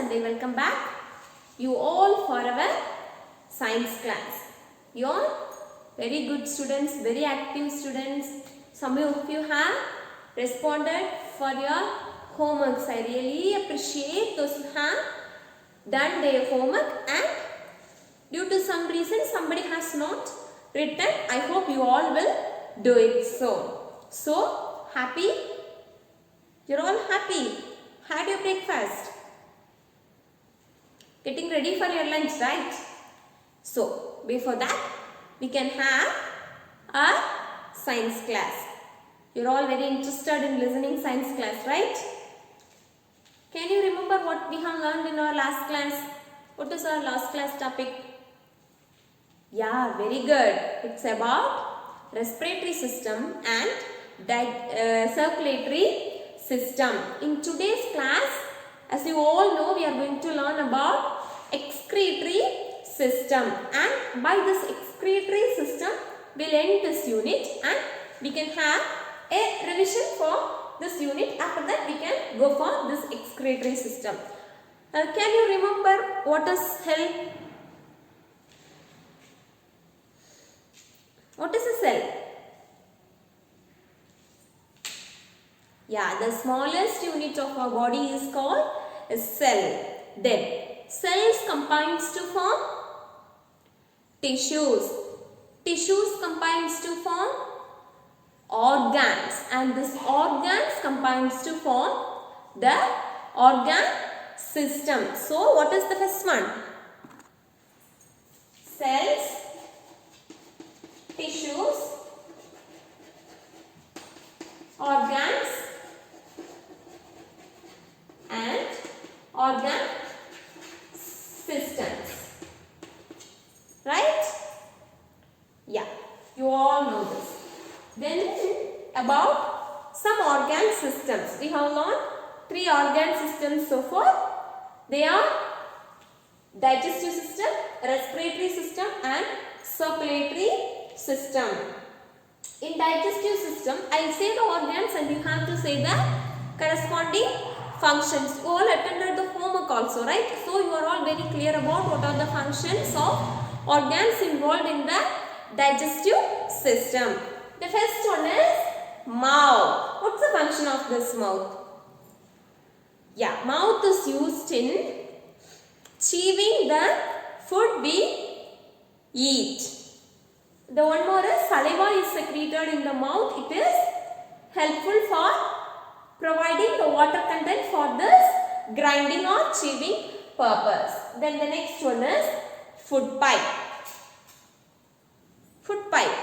and I welcome back you all for our science class. You all very good students, very active students. Some of you have responded for your homeworks. I really appreciate those who have done their homework, and due to some reason somebody has not written. I hope you all will do it soon. So happy? You're all happy? Had your breakfast? Getting ready for your lunch, right? So before that we can have a science class. You're all very interested in listening science class, right? Can you remember what we have learned in our last class? What is our last class topic? Yeah, very good. It's about respiratory system and circulatory system. In today's class, as you all know, we are going to learn about excretory system, and by this excretory system we'll end this unit and we can have a revision for this unit. After that we can go for this excretory system. Can you remember what is cell? What is a cell? Yeah, the smallest unit of our body is called a cell. Then cells combines to form tissues. Tissues combines to form organs, and this organs combines to form the organ system. So what is the first one? Cells, tissues, organs and organ systems. Right? Yeah, you all know this. Then about some organ systems. We have learned 3 organ systems so far. They are digestive system, respiratory system and circulatory system. In digestive system, I will say the organs and you have to say the corresponding functions. You all attended the homework also, right? So you are all very clear about what are the functions of organs involved in the digestive system. The first one is mouth. What's the function of this mouth? Yeah, mouth is used in chewing the food we eat. The one more is saliva is secreted in the mouth. It is helpful for providing the water content for this grinding or chewing purpose. Then the next one is food pipe. Food pipe.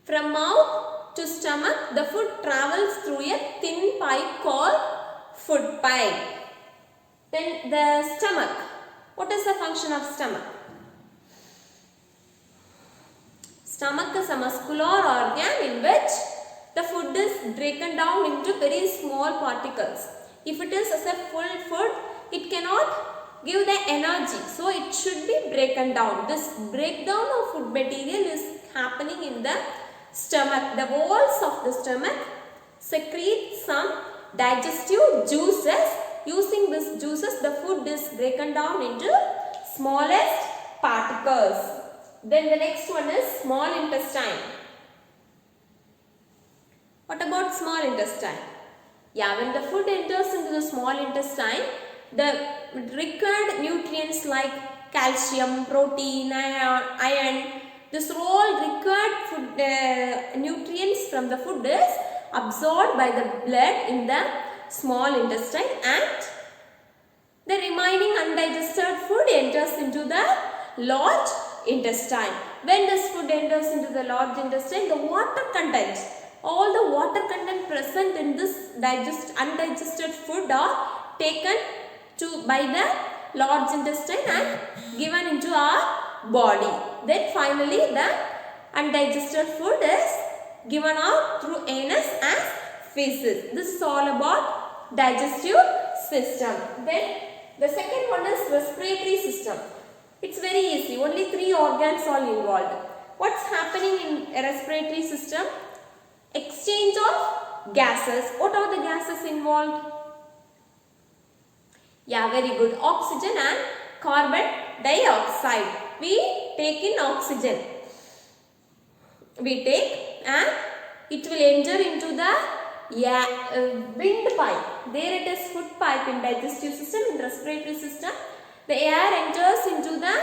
From mouth to stomach, the food travels through a thin pipe called food pipe. Then the stomach. What is the function of stomach? Stomach is a muscular organ in which the food is broken down into very small particles. If it is as a full food, it cannot give the energy. So it should be broken down. This breakdown of food material is happening in the stomach. The walls of the stomach secrete some digestive juices. Using these juices, the food is broken down into smallest particles. Then the next one is small intestine. What about small intestine? Yeah, when the food enters into the small intestine, the required nutrients like calcium, protein, iron, this all required food, nutrients from the food is absorbed by the blood in the small intestine, and the remaining undigested food enters into the large intestine. When this food enters into the large intestine, the water content, all the water content present in this undigested food are taken by the large intestine and given into our body. Then finally the undigested food is given out through anus as feces. This is all about digestive system. Then the second one is respiratory system. It's very easy. Only 3 organs are involved. What's happening in a respiratory system? Exchange of gases. What are the gases involved? Yeah, very good. Oxygen and carbon dioxide. We take in oxygen. We take and it will enter into the windpipe. There it is food pipe in digestive system, in respiratory system. The air enters into the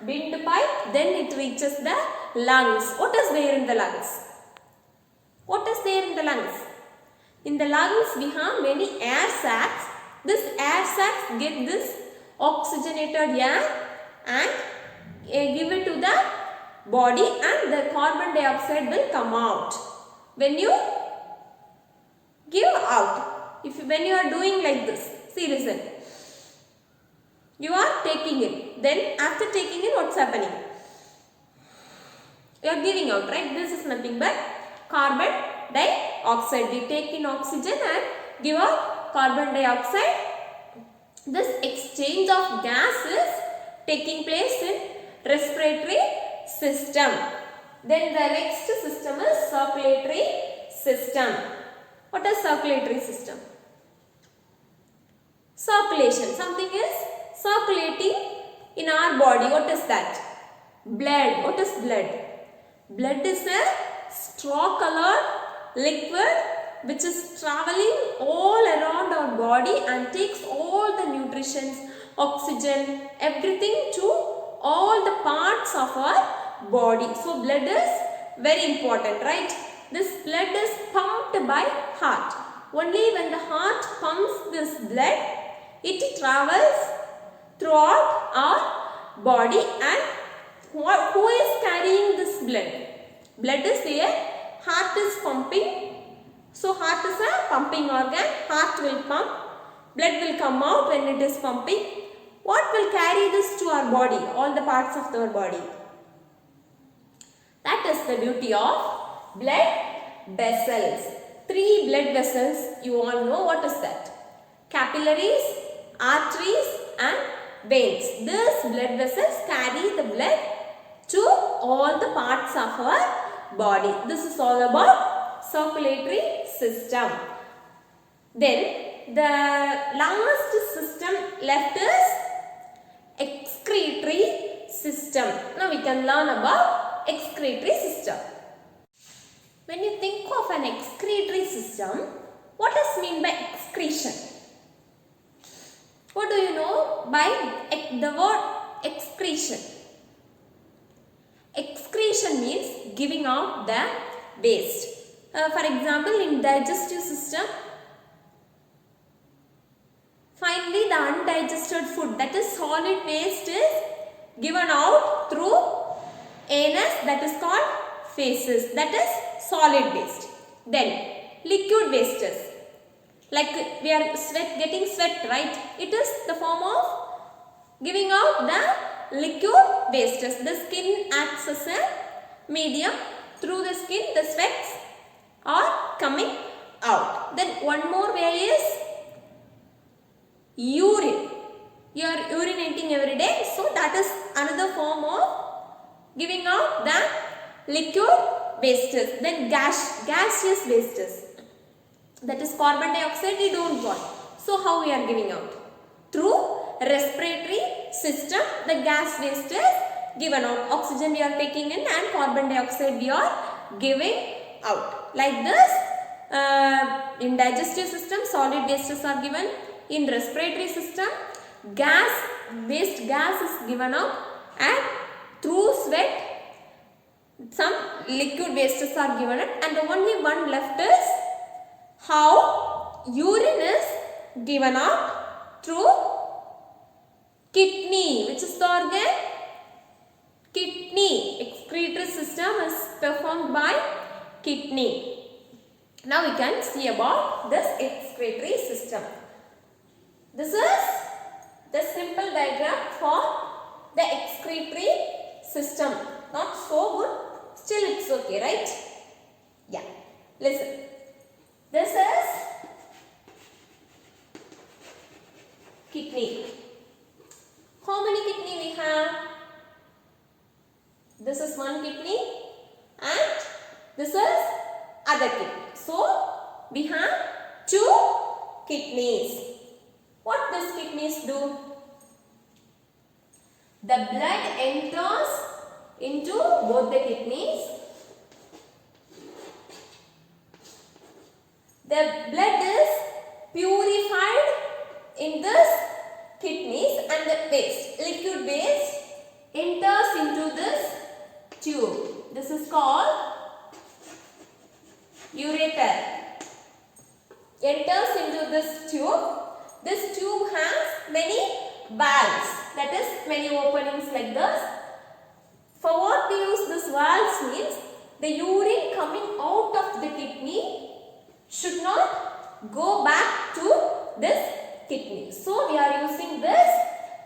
windpipe, then it reaches the lungs. What is there in the lungs? What is there in the lungs? In the lungs we have many air sacs. This air sacs get this oxygenated air and give it to the body and the carbon dioxide will come out. When you give out, when you are doing like this, see, listen. You are taking in. Then after taking in, what's happening? You are giving out, right? This is nothing but carbon dioxide. We take in oxygen and give out carbon dioxide. This exchange of gas is taking place in respiratory system. Then the next system is circulatory system. What is circulatory system? Circulation. Something is circulating in our body. What is that? Blood. What is blood? Blood is a straw colored liquid which is traveling all around our body and takes all the nutritions, oxygen, everything to all the parts of our body. So blood is very important, right? This blood is pumped by heart. Only when the heart pumps this blood, it travels throughout our body. And who is carrying this blood? Blood is there, heart is pumping. So heart is a pumping organ, heart will pump, blood will come out when it is pumping. What will carry this to our body, all the parts of our body? That is the beauty of blood vessels. 3 blood vessels, you all know what is that? Capillaries, arteries and veins. These blood vessels carry the blood to all the parts of our body. This is all about circulatory system. Then the last system left is excretory system. Now we can learn about excretory system. When you think of an excretory system, what is mean by excretion? What do you know by the word excretion? Excretion means giving out the waste. For example, in digestive system, finally the undigested food, that is solid waste, is given out through anus, that is called feces, that is solid waste. Then liquid wastes, like we are getting sweat, right? It is the form of giving out the liquid wastes. The skin acts as a medium. Through the skin, the sweats are coming out. Then one more way is urine. You are urinating every day, so that is another form of giving out the liquid wastes. Then gaseous wastes, that is carbon dioxide we don't want. So how we are giving out? Through respiratory system, the gas waste is given out. Oxygen we are taking in and carbon dioxide we are giving out. Like this, in digestive system, solid wastes are given. In respiratory system, waste gas is given out, and through sweat, some liquid wastes are given out, and the only one left is how urine is given out through kidney. Which is the organ? Kidney. Excretory system is performed by kidney. Now we can see about this excretory system. This is the simple diagram for the excretory system. Not so good, still it's okay, right? Yeah. Listen. This is kidney. How many kidney we have? This is one kidney and this is other kidney. So we have 2 kidneys. What these kidneys do? The blood enters into both the kidneys. The blood is purified in this kidneys and the waste, liquid waste enters into this tube. This is called ureter. Enters into this tube. This tube has many valves, that is many openings like this. For what we use this valves means the urine coming out of the kidney should not go back to this kidney. So we are using this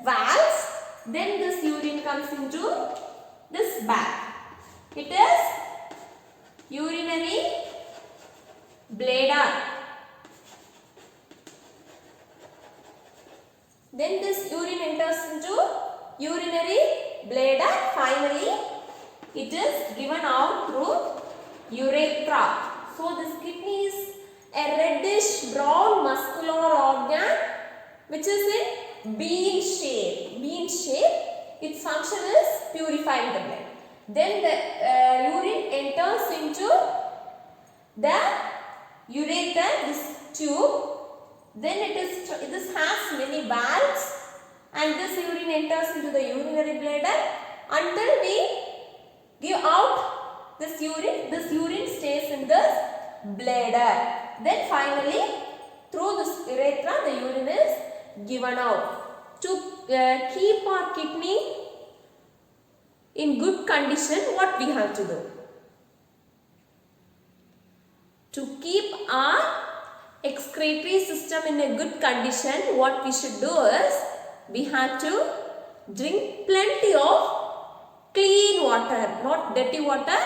valves. Then this urine comes into this bag. It is urinary bladder. Then this urine enters into urinary bladder. Finally, it is given out through urethra. So this kidney is a reddish brown muscular organ which is in bean shape. Bean shape. Its function is purifying the blood. Then the urine enters into the ureter, this tube. Then this has many valves and this urine enters into the urinary bladder until we give out this urine stays in this bladder. Then finally through this urethra the urine is given out. To keep our kidney in good condition, what we have to do? To keep our excretory system in a good condition, what we should do is we have to drink plenty of clean water, not dirty water.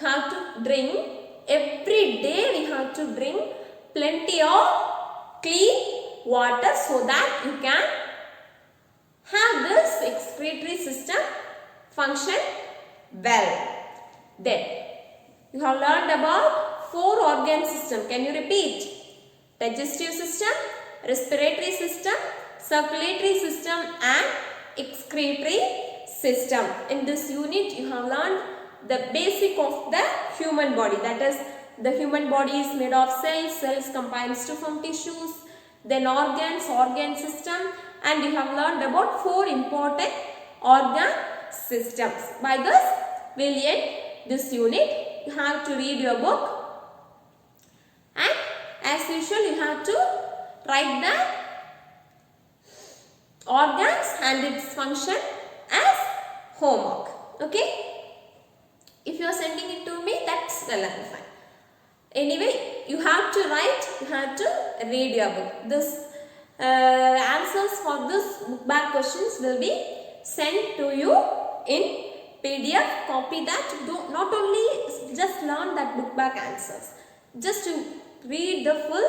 You have to drink every day. We have to drink plenty of clean water so that you can have this excretory system function well. Then you have learned about 4 organ system. Can you repeat? Digestive system, respiratory system, circulatory system and excretory system. In this unit you have learned the basic of the human body, that is the human body is made of cells combines to form tissues, then organ system, and you have learned about 4 important organ systems. By this we will end this unit. You have to read your book and as usual you have to write the organs and its function as homework. Okay? If you are sending it to me, that's well and fine. Anyway, you have to write, you have to read your book. This answers for this book back questions will be sent to you in PDF. Copy that. Not only just learn that book back answers. Just to read the full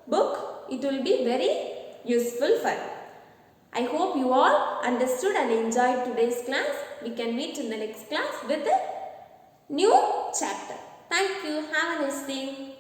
book, it will be very useful for you. I hope you all understood and enjoyed today's class. We can meet in the next class with a new chapter. Thank you. Have a nice day.